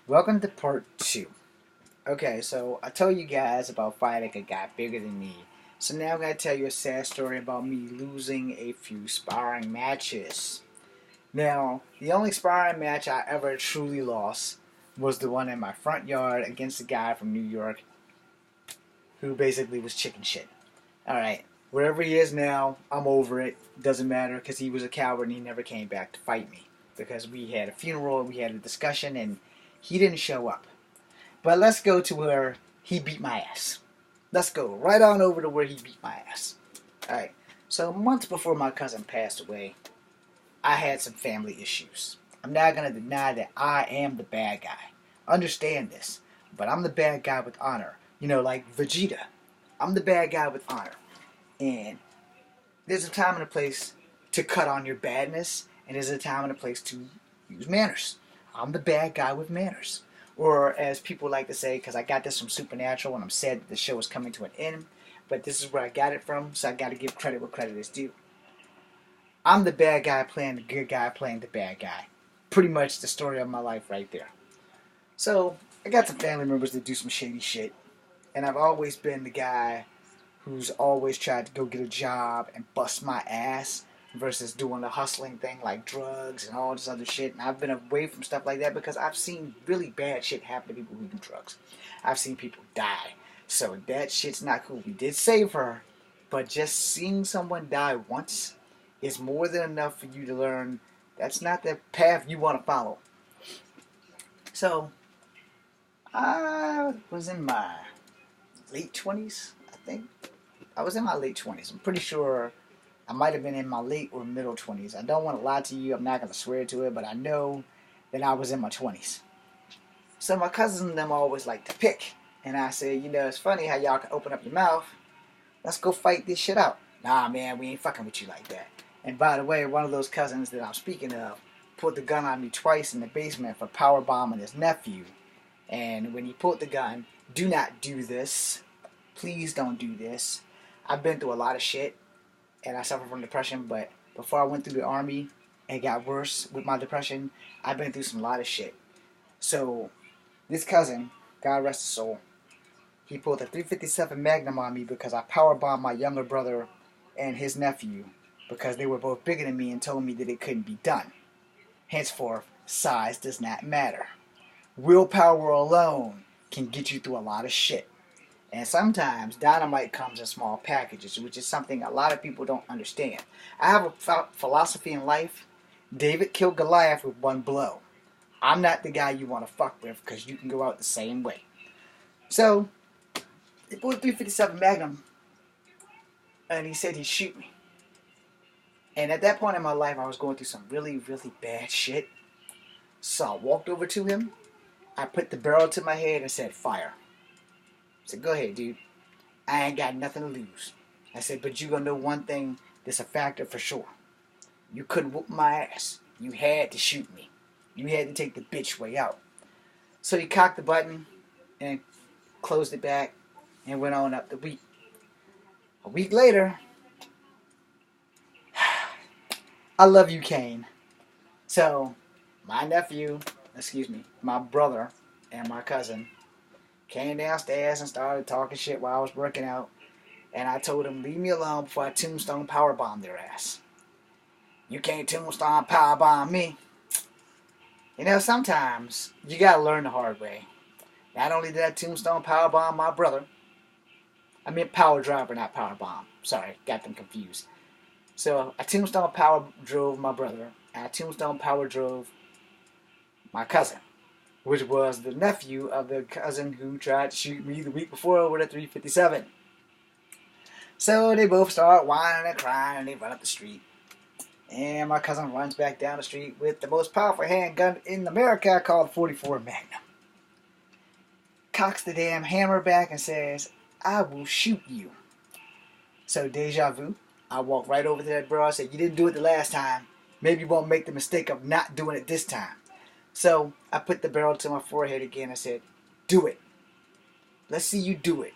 Welcome to part 2. Okay, so I told you guys about fighting a guy bigger than me. So now I'm going to tell you a sad story about me losing a few sparring matches. Now, the only sparring match I ever truly lost was the one in my front yard against a guy from New York who basically was chicken shit. Alright, wherever he is now, I'm over it. Doesn't matter because he was a coward and he never came back to fight me. Because we had a funeral, we had a discussion, and he didn't show up. But let's go to where he beat my ass. Let's go right on over to where he beat my ass. Alright, so months before my cousin passed away, I had some family issues. I'm not going to deny that I am the bad guy. Understand this. But I'm the bad guy with honor. You know, like Vegeta. I'm the bad guy with honor. And there's a time and a place to cut on your badness, and there's a time and a place to use manners. I'm the bad guy with manners. Or as people like to say, because I got this from Supernatural and I'm sad that the show is coming to an end, but this is where I got it from, so I got to give credit where credit is due. I'm the bad guy playing the good guy playing the bad guy. Pretty much the story of my life right there. So, I got some family members that do some shady shit, and I've always been the guy who's always tried to go get a job and bust my ass versus doing the hustling thing like drugs and all this other shit. And I've been away from stuff like that because I've seen really bad shit happen to people who do drugs. I've seen people die. So that shit's not cool. We did save her, but just seeing someone die once is more than enough for you to learn that's not the path you want to follow. So, I was in my late 20s, I think. I was in my late 20s. I'm pretty sure I might have been in my late or middle 20s. I don't want to lie to you. I'm not going to swear to it, but I know that I was in my 20s. So my cousins and them always like to pick. And I said, it's funny how y'all can open up your mouth. Let's go fight this shit out. Nah, man, we ain't fucking with you like that. And by the way, one of those cousins that I'm speaking of pulled the gun on me twice in the basement for power bombing his nephew. And when he pulled the gun, do not do this. Please don't do this. I've been through a lot of shit, and I suffer from depression, but before I went through the army, it got worse with my depression. I've been through some lot of shit. So, this cousin, God rest his soul, he pulled a 357 Magnum on me because I powerbombed my younger brother and his nephew because they were both bigger than me and told me that it couldn't be done. Henceforth, size does not matter. Willpower alone can get you through a lot of shit. And sometimes dynamite comes in small packages, which is something a lot of people don't understand. I have a philosophy in life. David killed Goliath with one blow. I'm not the guy you want to fuck with because you can go out the same way. So, they pulled a 357 Magnum, and he said he'd shoot me. And at that point in my life, I was going through some really, really bad shit. So I walked over to him. I put the barrel to my head and said, fire. I said, go ahead, dude. I ain't got nothing to lose. I said, but you gonna know one thing that's a factor for sure. You couldn't whoop my ass. You had to shoot me. You had to take the bitch way out. So he cocked the button and closed it back and went on up the week. A week later, I love you, Kane. So, my brother and my cousin came downstairs and started talking shit while I was working out. And I told them, leave me alone before I tombstone powerbomb their ass. You can't tombstone powerbomb me. Sometimes you gotta learn the hard way. Not only did I tombstone powerbomb my brother, I meant power driver, not powerbomb. Sorry, got them confused. So I tombstone power drove my brother, and I tombstone power drove my cousin, which was the nephew of the cousin who tried to shoot me the week before with a 357. So they both start whining and crying, and they run up the street. And my cousin runs back down the street with the most powerful handgun in America called 44 Magnum. Cocks the damn hammer back and says, I will shoot you. So deja vu. I walked right over to that bro. I said, you didn't do it the last time. Maybe you won't make the mistake of not doing it this time. So I put the barrel to my forehead again and said, do it. Let's see you do it.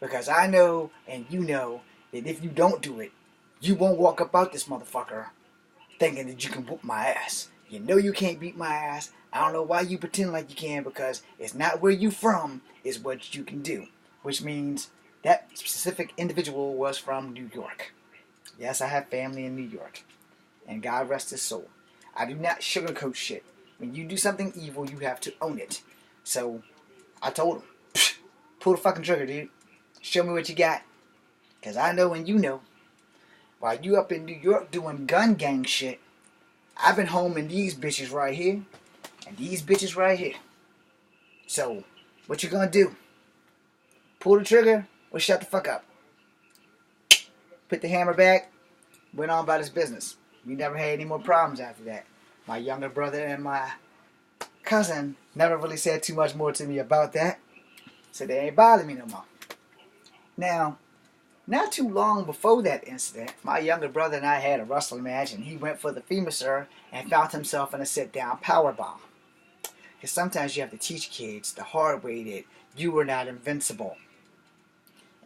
Because I know and you know that if you don't do it, you won't walk up out this motherfucker thinking that you can whoop my ass. You know you can't beat my ass. I don't know why you pretend like you can, because it's not where you from, it's what you can do. Which means that specific individual was from New York. Yes, I have family in New York. And God rest his soul. I do not sugarcoat shit. When you do something evil, you have to own it. So, I told him, pull the fucking trigger, dude. Show me what you got. Because I know and you know. While you up in New York doing gun gang shit, I've been home in these bitches right here. And these bitches right here. So, what you gonna do? Pull the trigger or shut the fuck up? Put the hammer back. Went on about his business. We never had any more problems after that. My younger brother and my cousin never really said too much more to me about that. So they ain't bothering me no more. Now, not too long before that incident, my younger brother and I had a wrestling match, and he went for the femur and found himself in a sit-down powerbomb. Because sometimes you have to teach kids the hard way that you were not invincible.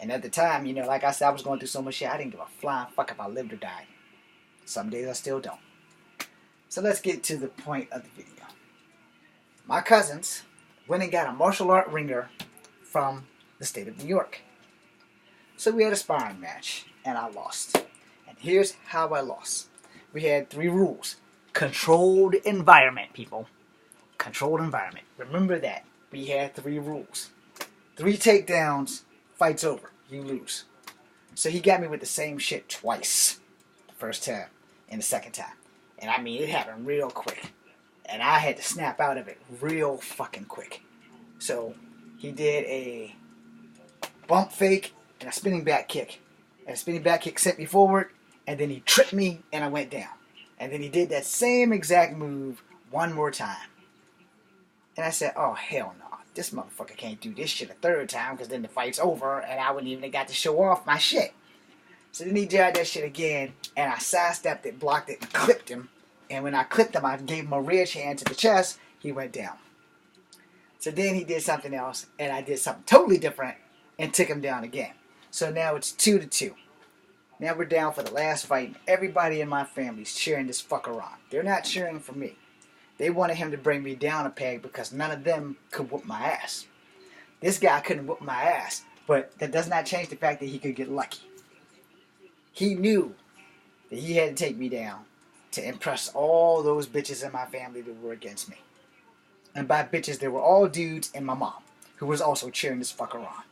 And at the time, like I said, I was going through so much shit, I didn't give a flying fuck if I lived or died. Some days I still don't. So let's get to the point of the video. My cousins went and got a martial art ringer from the state of New York. So we had a sparring match, and I lost. And here's how I lost. We had 3 rules. Controlled environment, people. Controlled environment. Remember that. We had 3 rules. 3 takedowns, fight's over. You lose. So he got me with the same shit twice. The first time and the second time. And I mean, it happened real quick. And I had to snap out of it real fucking quick. So he did a bump fake and a spinning back kick. And the spinning back kick sent me forward, and then he tripped me and I went down. And then he did that same exact move one more time. And I said, oh hell no, this motherfucker can't do this shit a third time, because then the fight's over and I wouldn't even have got to show off my shit. So then he tried that shit again, and I sidestepped it, blocked it, and clipped him. And when I clipped him, I gave him a rear hand to the chest, he went down. So then he did something else, and I did something totally different, and took him down again. So now it's 2-2. Now we're down for the last fight, and everybody in my family's cheering this fucker on. They're not cheering for me. They wanted him to bring me down a peg because none of them could whoop my ass. This guy couldn't whoop my ass, but that does not change the fact that he could get lucky. He knew that he had to take me down to impress all those bitches in my family that were against me. And by bitches, they were all dudes and my mom, who was also cheering this fucker on.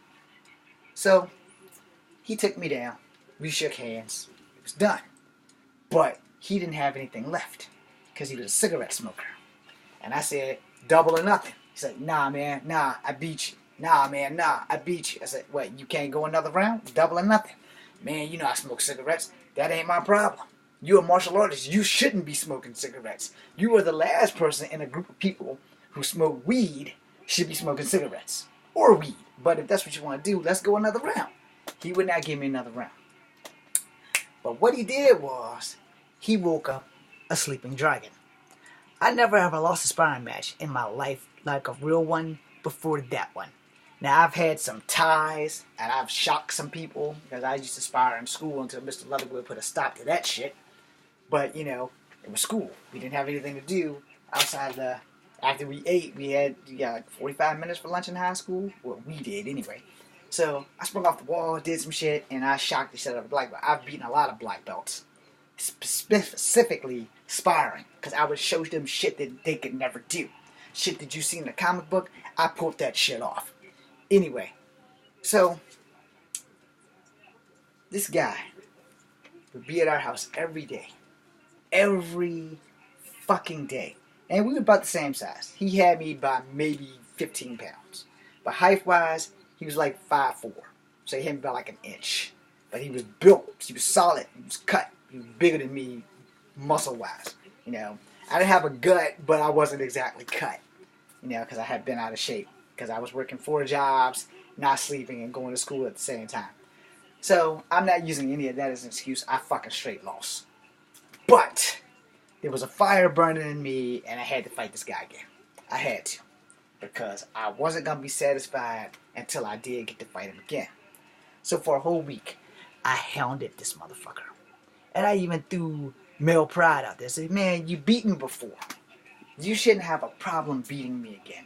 So, he took me down. We shook hands. It was done. But he didn't have anything left, because he was a cigarette smoker. And I said, double or nothing. He said, nah, man, nah, I beat you. Nah, man, nah, I beat you. I said, what, you can't go another round? Double or nothing. Man, you know I smoke cigarettes. That ain't my problem. You're a martial artist. You shouldn't be smoking cigarettes. You are the last person in a group of people who smoke weed should be smoking cigarettes. Or weed. But if that's what you want to do, let's go another round. He would not give me another round. But what he did was, he woke up a sleeping dragon. I never ever lost a sparring match in my life, like a real one, before that one. Now, I've had some ties, and I've shocked some people, because I used to spar in school until Mr. Leatherwood put a stop to that shit. But, it was school. We didn't have anything to do outside the... After we ate, we got like 45 minutes for lunch in high school. Well, we did anyway. So, I sprung off the wall, did some shit, and I shocked the shit out of a black belt. I've beaten a lot of black belts. Specifically sparring, because I would show them shit that they could never do. Shit that you see in the comic book, I pulled that shit off. Anyway, so this guy would be at our house every day. Every fucking day. And we were about the same size. He had me by maybe 15 pounds. But height-wise, he was like 5'4". So he had me by like an inch. But he was built. He was solid. He was cut. He was bigger than me muscle-wise. I didn't have a gut, but I wasn't exactly cut. Because I had been out of shape. Because I was working 4 jobs, not sleeping, and going to school at the same time. So, I'm not using any of that as an excuse. I fucking straight lost. But, there was a fire burning in me, and I had to fight this guy again. I had to. Because I wasn't going to be satisfied until I did get to fight him again. So, for a whole week, I hounded this motherfucker. And I even threw male pride out there. I said, man, you beat me before. You shouldn't have a problem beating me again.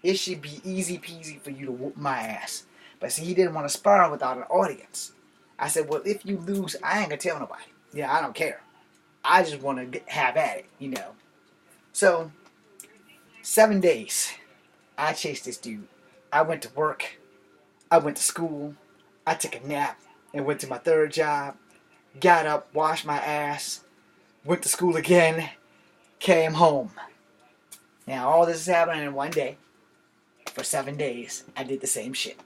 It should be easy peasy for you to whoop my ass. But see, he didn't want to spar without an audience. I said, well, if you lose, I ain't gonna tell nobody. Yeah, I don't care. I just want to have at it, you know. So, 7 days, I chased this dude. I went to work. I went to school. I took a nap and went to my third job. Got up, washed my ass, went to school again, came home. Now, all this is happening in one day. For 7 days, I did the same shit.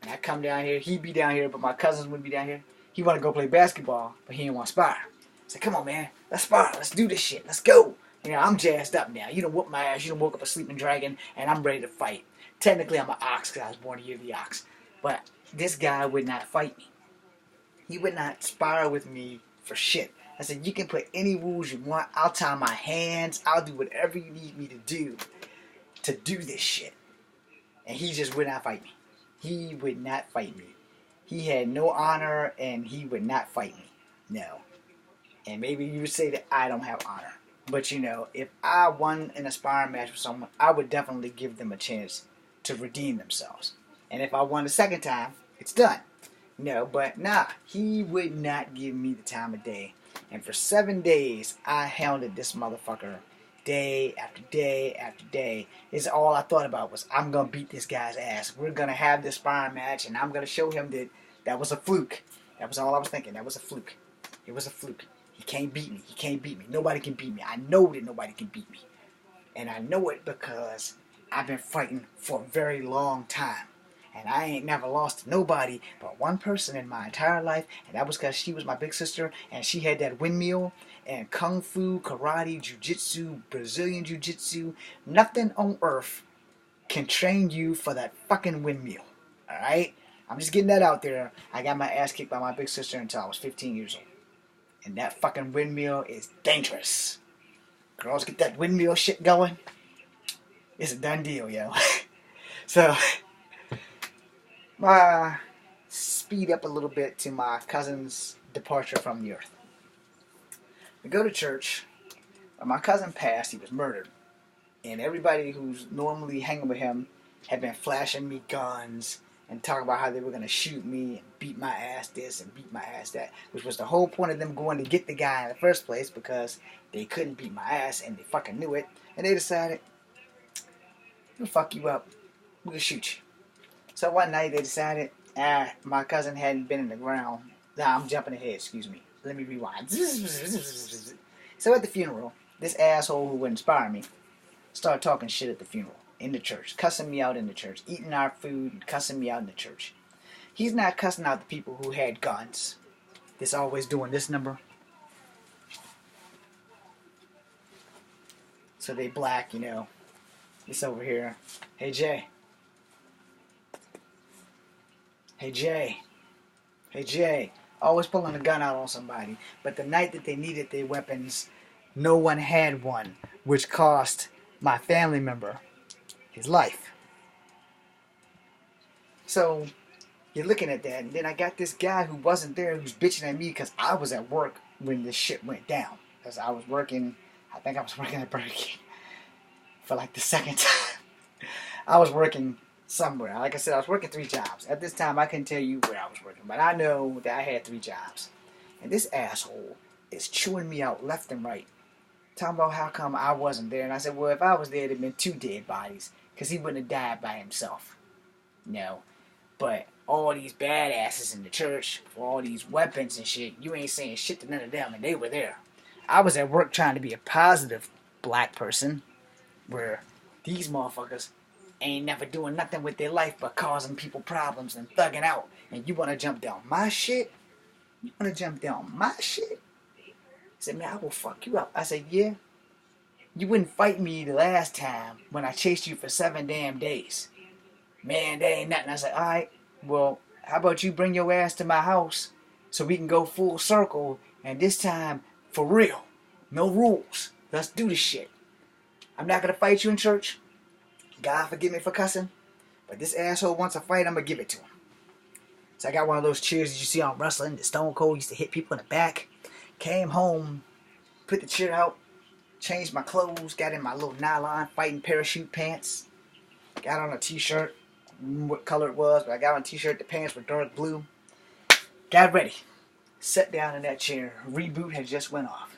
And I come down here, he'd be down here, but my cousins wouldn't be down here. He wanted to go play basketball, but he didn't want to spar. I said, come on, man, let's spar, let's do this shit, let's go. You know, I'm jazzed up now. You done whooped my ass, you done woke up a sleeping dragon, and I'm ready to fight. Technically, I'm an ox, because I was born a year of the ox. But this guy would not fight me. He would not spar with me for shit. I said, you can put any rules you want. I'll tie my hands. I'll do whatever you need me to do this shit. And he just would not fight me. He would not fight me. He had no honor, and he would not fight me. No. And maybe you would say that I don't have honor. But, you know, if I won an sparring match with someone, I would definitely give them a chance to redeem themselves. And if I won the second time, it's done. No, but nah, he would not give me the time of day. And for 7 days, I hounded this motherfucker day after day after day. It's all I thought about was, I'm going to beat this guy's ass. We're going to have this sparring match, and I'm going to show him that that was a fluke. That was all I was thinking. That was a fluke. It was a fluke. He can't beat me. He can't beat me. Nobody can beat me. I know that nobody can beat me. And I know it because I've been fighting for a very long time. And I ain't never lost to nobody but one person in my entire life. And that was because she was my big sister. And she had that windmill. And kung fu, karate, jiu-jitsu, Brazilian jiu-jitsu. Nothing on earth can train you for that fucking windmill. Alright? I'm just getting that out there. I got my ass kicked by my big sister until I was 15 years old. And that fucking windmill is dangerous. Girls, get that windmill shit going. It's a done deal, yo. So, speed up a little bit to my cousin's departure from the earth. We go to church. When my cousin passed, he was murdered. And everybody who's normally hanging with him had been flashing me guns and talking about how they were going to shoot me and beat my ass this and beat my ass that, which was the whole point of them going to get the guy in the first place because they couldn't beat my ass and they fucking knew it. And they decided, we'll fuck you up. We'll shoot you. So one night they decided, my cousin hadn't been in the ground. Nah, I'm jumping ahead, excuse me. Let me rewind. So at the funeral, this asshole who would inspire me started talking shit at the funeral, in the church, cussing me out in the church, eating our food and cussing me out in the church. He's not cussing out the people who had guns. It's always doing this number. So they black, you know. It's over here. Hey, Jay. Hey, Jay. Hey, Jay. Always pulling a gun out on somebody. But the night that they needed their weapons, no one had one, which cost my family member his life. So, you're looking at that, and then I got this guy who wasn't there who's bitching at me because I was at work when this shit went down. Because I was working, I think I was working at Burger King for like the second time. I was working somewhere. Like I said, I was working 3 jobs. At this time, I couldn't tell you where I was working, but I know that I had 3 jobs. And this asshole is chewing me out left and right, talking about how come I wasn't there. And I said, well, if I was there, there'd have been 2 dead bodies, because he wouldn't have died by himself. No. But all these badasses in the church, for all these weapons and shit, you ain't saying shit to none of them, and they were there. I was at work trying to be a positive black person, where these motherfuckers ain't never doing nothing with their life but causing people problems and thugging out. And you want to jump down my shit? You want to jump down my shit? He said, man, I will fuck you up. I said, yeah. You wouldn't fight me the last time when I chased you for 7 damn days. Man, that ain't nothing. I said, alright, well, how about you bring your ass to my house so we can go full circle, and this time, for real. No rules. Let's do this shit. I'm not going to fight you in church. God forgive me for cussing. But this asshole wants a fight, I'm going to give it to him. So I got one of those chairs that you see on wrestling that Stone Cold used to hit people in the back. Came home, put the chair out, changed my clothes, got in my little nylon fighting parachute pants, got on a t-shirt, I don't remember what color it was, but I got on a t-shirt, the pants were dark blue, got ready, sat down in that chair, reboot had just went off,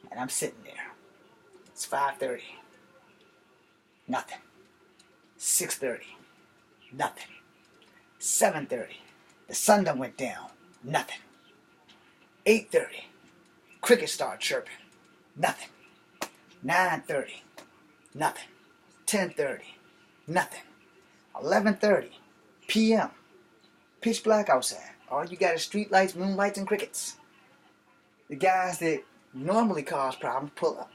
and I'm sitting there. It's 5:30, nothing. 6:30, nothing. 7:30, the sun done went down, nothing. 8:30, crickets start chirping, nothing. 9:30, nothing. 10:30, nothing. 11:30 p.m., pitch black outside. All you got is street lights, moonlights, and crickets. The guys that normally cause problems pull up.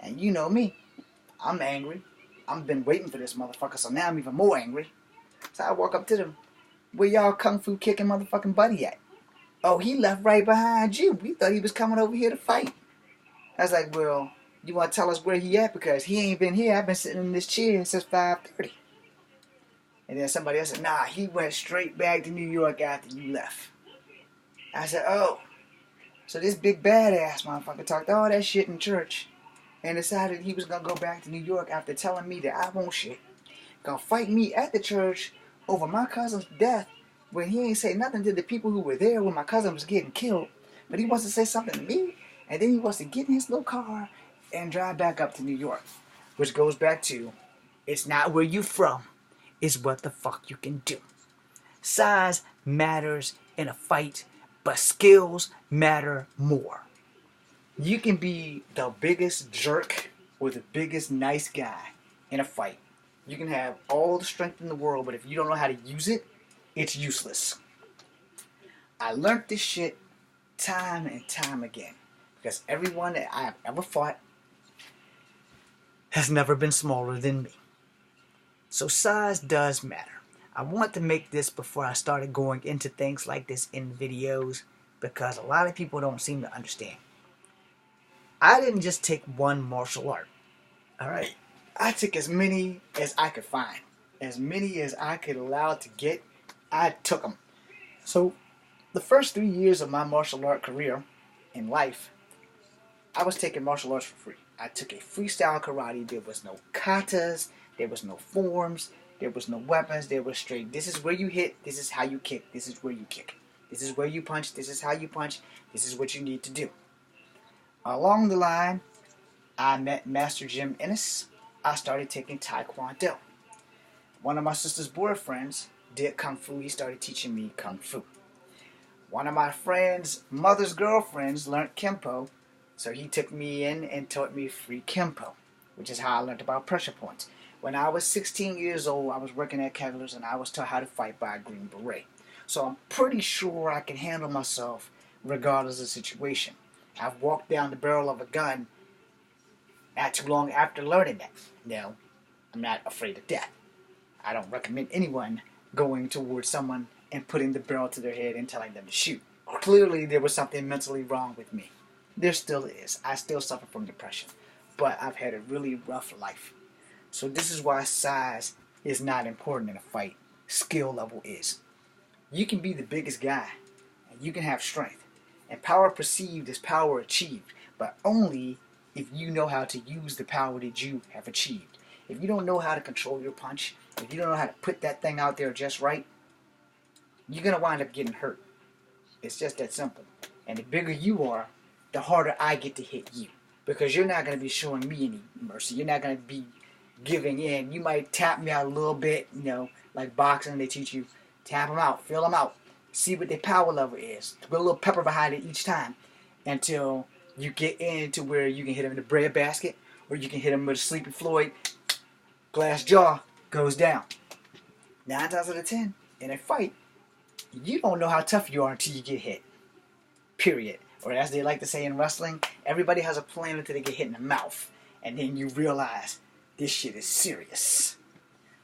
And you know me, I'm angry. I've been waiting for this motherfucker, so now I'm even more angry. So I walk up to them. Where y'all kung fu kicking motherfucking buddy at? Oh, he left right behind you. We thought he was coming over here to fight. I was like, well, you want to tell us where he at? Because he ain't been here. I've been sitting in this chair since 5:30. And then somebody else said, nah, he went straight back to New York after you left. I said, oh. So this big badass motherfucker talked all that shit in church and decided he was going to go back to New York after telling me that I won't shit. Gonna fight me at the church over my cousin's death when he ain't say nothing to the people who were there when my cousin was getting killed. But he wants to say something to me, and then he wants to get in his little car and drive back up to New York. Which goes back to, it's not where you from, it's what the fuck you can do. Size matters in a fight, but skills matter more. You can be the biggest jerk or the biggest nice guy in a fight. You can have all the strength in the world, but if you don't know how to use it, it's useless. I learned this shit time and time again. Because everyone that I have ever fought has never been smaller than me. So size does matter. I want to make this before I started going into things like this in videos, because a lot of people don't seem to understand. I didn't just take one martial art. Alright? I took as many as I could find. As many as I could allow to get, I took them. So, the first 3 years of my martial art career in life, I was taking martial arts for free. I took a freestyle karate. There was no katas, there was no forms, there was no weapons, there was straight, this is where you hit, this is how you kick, this is where you kick. This is where you punch, this is how you punch, this is what you need to do. Along the line, I met Master Jim Ennis. I started taking Taekwondo. One of my sister's boyfriends did Kung Fu. He started teaching me Kung Fu. One of my friend's mother's girlfriends learned Kempo, so he took me in and taught me free Kempo, which is how I learned about pressure points. When I was 16 years old, I was working at Kegler's and I was taught how to fight by a Green Beret. So I'm pretty sure I can handle myself regardless of the situation. I've walked down the barrel of a gun not too long after learning that. No, I'm not afraid of death. I don't recommend anyone going towards someone and putting the barrel to their head and telling them to shoot. Clearly there was something mentally wrong with me. There still is. I still suffer from depression. But I've had a really rough life. So this is why size is not important in a fight. Skill level is. You can be the biggest guy, and you can have strength. And power perceived is power achieved, but only if you know how to use the power that you have achieved. If you don't know how to control your punch, if you don't know how to put that thing out there just right, you're going to wind up getting hurt. It's just that simple. And the bigger you are, the harder I get to hit you. Because you're not going to be showing me any mercy. You're not going to be giving in. You might tap me out a little bit, like boxing, they teach you. Tap them out, feel them out. See what their power level is. Put a little pepper behind it each time until you get into where you can hit them in the bread basket, or you can hit them with a Sleepy Floyd. Glass jaw goes down. 9 times out of 10, in a fight, you don't know how tough you are until you get hit. Period. Or as they like to say in wrestling, everybody has a plan until they get hit in the mouth. And then you realize this shit is serious.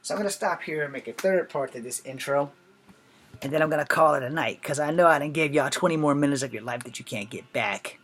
So I'm going to stop here and make a third part to this intro. And then I'm going to call it a night, because I know I done gave y'all 20 more minutes of your life that you can't get back.